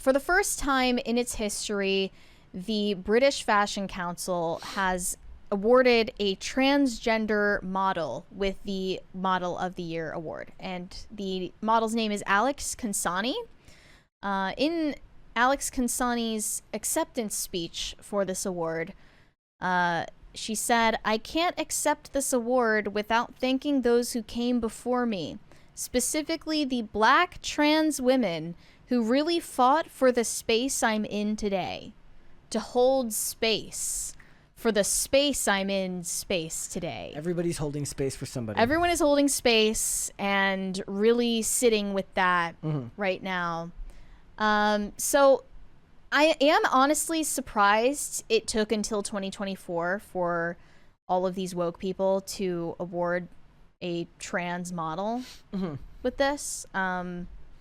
for the first time in its history, the British Fashion Council has awarded a transgender model with the Model of the Year award. And the model's name is Alex Consani. In Alex Consani's acceptance speech for this award, she said, "I can't accept this award without thanking those who came before me, specifically the Black trans women who really fought for the space I'm in today. To hold space. For the space I'm in space today." Everybody's holding space for somebody. Everyone is holding space and really sitting with that right now. So I am honestly surprised it took until 2024 for all of these woke people to award a trans model with this.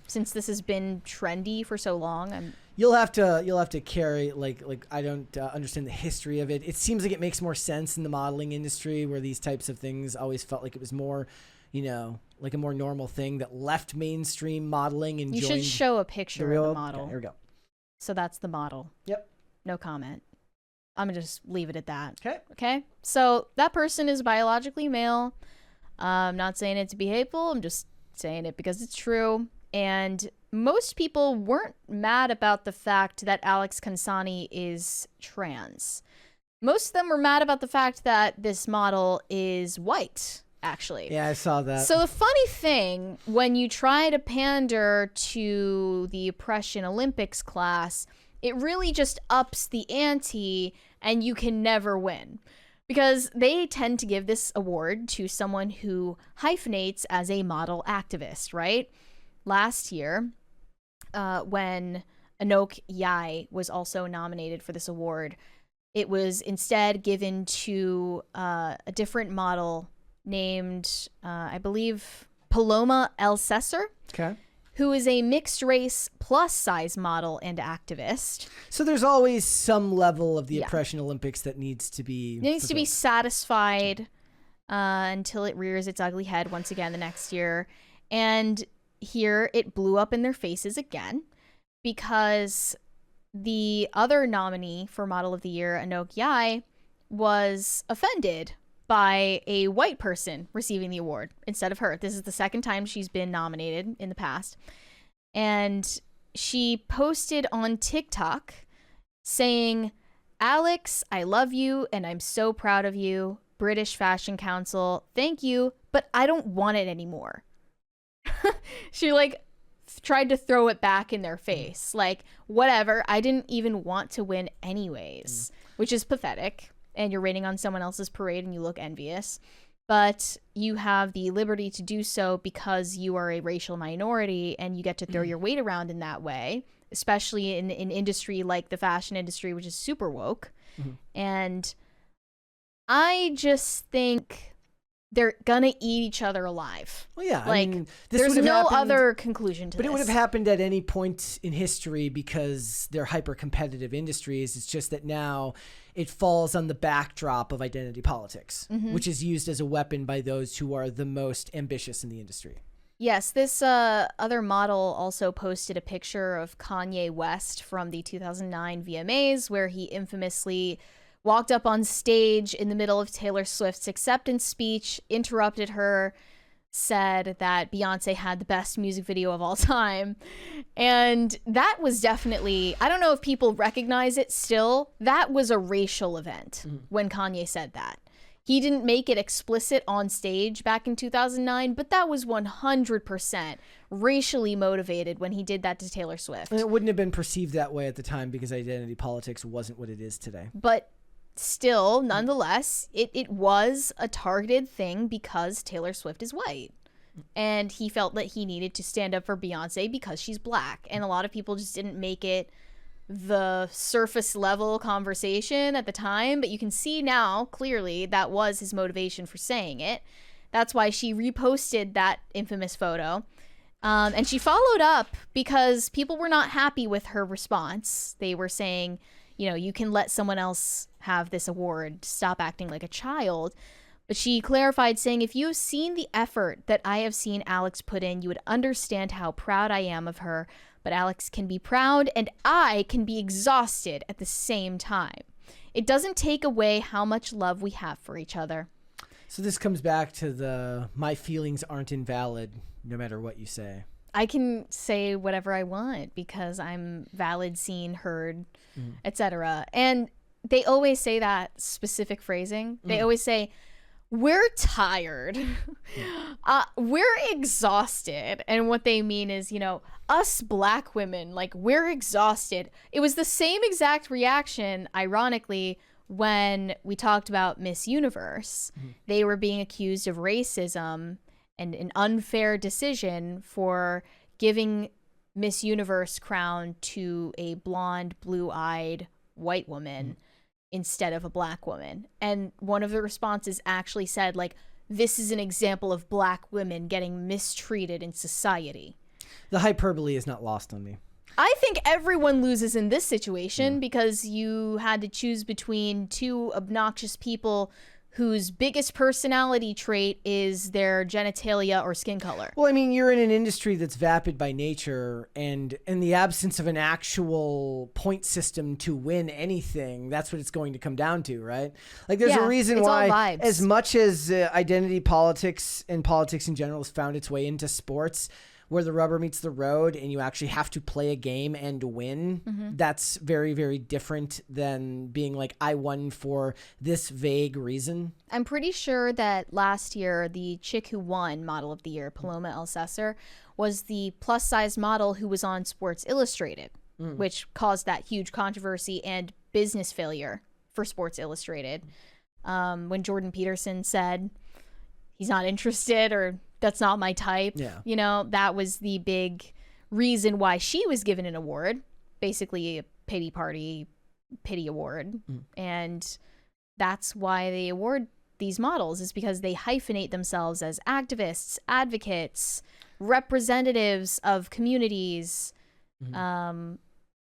Since this has been trendy for so long, You'll have to carry like I don't understand the history of it. It seems like it makes more sense in the modeling industry where these types of things always felt like it was more, like a more normal thing that left mainstream modeling and you joined should show a picture of the model. Okay, here we go. So that's the model. Yep. No comment. I'm gonna just leave it at that. Okay. So that person is biologically male. I'm not saying it to be hateful. I'm just saying it because it's true. And most people weren't mad about the fact that Alex Consani is trans. Most of them were mad about the fact that this model is white, actually. Yeah, I saw that. So the funny thing, when you try to pander to the Oppression Olympics class, it really just ups the ante and you can never win. Because they tend to give this award to someone who hyphenates as a model activist, right? Last year, when Anouk Yai was also nominated for this award, it was instead given to a different model named, I believe, Paloma El Cesar, who is a mixed race plus size model and activist. So there's always some level of the Oppression Olympics that needs to be to be satisfied until it rears its ugly head once again the next year. And here it blew up in their faces again because the other nominee for Model of the Year, Anouk Yai, was offended by a white person receiving the award instead of her. This is the second time she's been nominated in the past. And she posted on TikTok saying, "Alex, I love you and I'm so proud of you. British Fashion Council, thank you, but I don't want it anymore." She tried to throw it back in their face. Like, whatever, I didn't even want to win anyways, which is pathetic. And you're raining on someone else's parade and you look envious. But you have the liberty to do so because you are a racial minority and you get to throw your weight around in that way, especially in an industry like the fashion industry, which is super woke. And I just think they're gonna eat each other alive. Well, yeah. Like, I mean, there's no other conclusion to this. But it would have happened at any point in history because they're hyper-competitive industries. It's just that now it falls on the backdrop of identity politics, which is used as a weapon by those who are the most ambitious in the industry. Yes, this other model also posted a picture of Kanye West from the 2009 VMAs, where he infamously walked up on stage in the middle of Taylor Swift's acceptance speech, interrupted her, said that Beyonce had the best music video of all time. And that was definitely, I don't know if people recognize it still, that was a racial event when Kanye said that. He didn't make it explicit on stage back in 2009, but that was 100% racially motivated when he did that to Taylor Swift. And it wouldn't have been perceived that way at the time because identity politics wasn't what it is today. But still, nonetheless, it was a targeted thing because Taylor Swift is white. And he felt that he needed to stand up for Beyonce because she's black. And a lot of people just didn't make it the surface level conversation at the time. But you can see now, clearly, that was his motivation for saying it. That's why she reposted that infamous photo. And she followed up because people were not happy with her response. They were saying, you can let someone else have this award. Stop acting like a child. But she clarified, saying, "If you have seen the effort that I have seen Alex put in, you would understand how proud I am of her. but Alex can be proud and I can be exhausted at the same time. It doesn't take away how much love we have for each other. So this comes back to the my feelings aren't invalid no matter what you say. I can say whatever I want because I'm valid, seen, heard, etc. And they always say that specific phrasing. They always say, we're tired. We're exhausted. And what they mean is, you know, us black women, like, we're exhausted. It was the same exact reaction, ironically, when we talked about Miss Universe. They were being accused of racism and an unfair decision for giving Miss Universe crown to a blonde, blue-eyed white woman instead of a black woman. And one of the responses actually said, like, this is an example of black women getting mistreated in society. The hyperbole is not lost on me. I think everyone loses in this situation because you had to choose between two obnoxious people whose biggest personality trait is their genitalia or skin color. Well, I mean, you're in an industry that's vapid by nature, and in the absence of an actual point system to win anything, that's what it's going to come down to, right? Like, there's a reason it's why, all vibes. as much as identity politics and politics in general has found its way into sports, where the rubber meets the road and you actually have to play a game and win, that's very, very different than being like, I won for this vague reason. I'm pretty sure that last year, the chick who won Model of the Year, Paloma Elsesser, was the plus-size model who was on Sports Illustrated, which caused that huge controversy and business failure for Sports Illustrated. When Jordan Peterson said he's not interested or that's not my type. Yeah. You know, that was the big reason why she was given an award, basically a pity award. And that's why they award these models, is because they hyphenate themselves as activists, advocates, representatives of communities.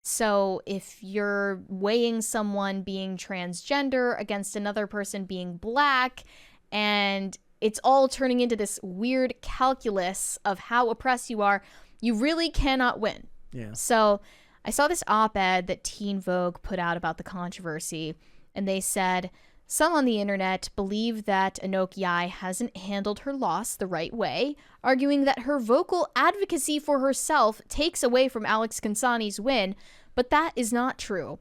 So if you're weighing someone being transgender against another person being black, and it's all turning into this weird calculus of how oppressed you are, you really cannot win. Yeah. So I saw this op-ed that Teen Vogue put out about the controversy, and they said, some on the internet believe that Anouk Yai hasn't handled her loss the right way, arguing that her vocal advocacy for herself takes away from Alex Consani's win, but that is not true.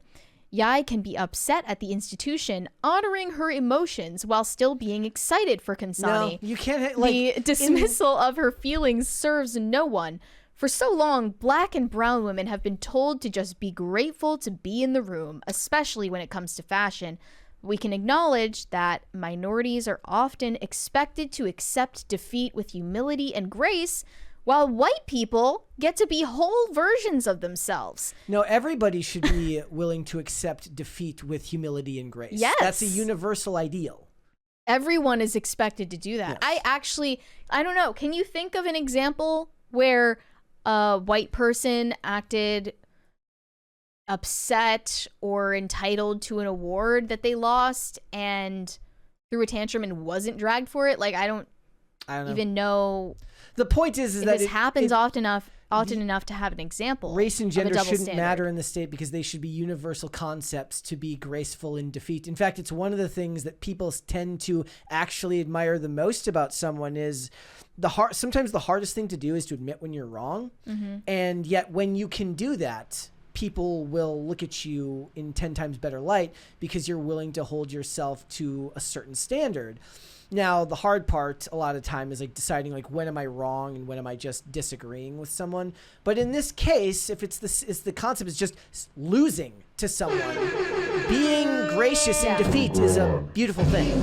Yai can be upset at the institution, honoring her emotions while still being excited for Consani. No, you can't. The dismissal of her feelings serves no one. For so long, black and brown women have been told to just be grateful to be in the room, especially when it comes to fashion. We can acknowledge that minorities are often expected to accept defeat with humility and grace, while white people get to be whole versions of themselves. No, everybody should be willing to accept defeat with humility and grace. Yes. That's a universal ideal. Everyone is expected to do that. Yes. I don't know. Can you think of an example where a white person acted upset or entitled to an award that they lost and threw a tantrum and wasn't dragged for it? Like, I don't even know. The point is that this happens often enough to have an example. Race and gender shouldn't standard. matter in the state because they should be universal concepts to be graceful in defeat. In fact, it's one of the things that people tend to actually admire the most about someone is sometimes the hardest thing to do is to admit when you're wrong. And yet when you can do that, people will look at you in 10 times better light because you're willing to hold yourself to a certain standard. Now, the hard part a lot of time is like deciding like when am I wrong and when am I just disagreeing with someone. But in this case, if it's the concept is just losing to someone, being gracious in defeat is a beautiful thing.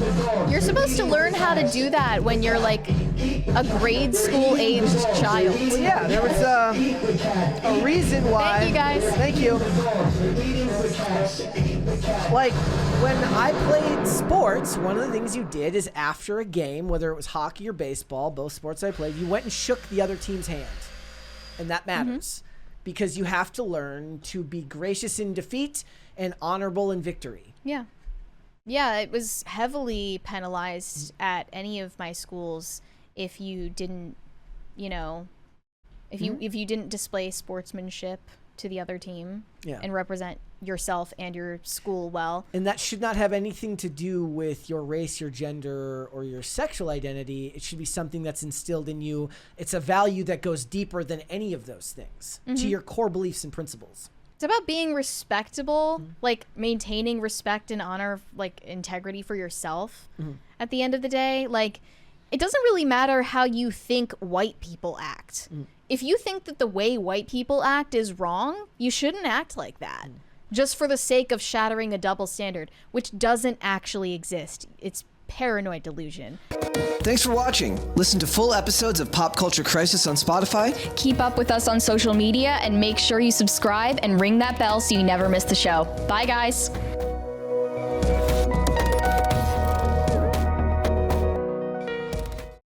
You're supposed to learn how to do that when you're like a grade school aged child. Well, yeah, there was a reason why. Thank you, guys. Thank you. Like, when I played sports, one of the things you did is after a game, whether it was hockey or baseball, both sports I played, you went and shook the other team's hand. And that matters. Because you have to learn to be gracious in defeat and honorable in victory. Yeah. Yeah, it was heavily penalized at any of my schools if you didn't, If you didn't display sportsmanship to the other team Yeah. and represent yourself and your school well. And that should not have anything to do with your race, your gender, or your sexual identity. It should be something that's instilled in you. It's a value that goes deeper than any of those things, to your core beliefs and principles. It's about being respectable, like maintaining respect and honor, like integrity for yourself. At the end of the day, like it doesn't really matter how you think white people act. If you think that the way white people act is wrong, you shouldn't act like that. Just for the sake of shattering a double standard, which doesn't actually exist. It's paranoid delusion. Thanks for watching. Listen to full episodes of Pop Culture Crisis on Spotify. Keep up with us on social media and make sure you subscribe and ring that bell so you never miss the show. Bye, guys.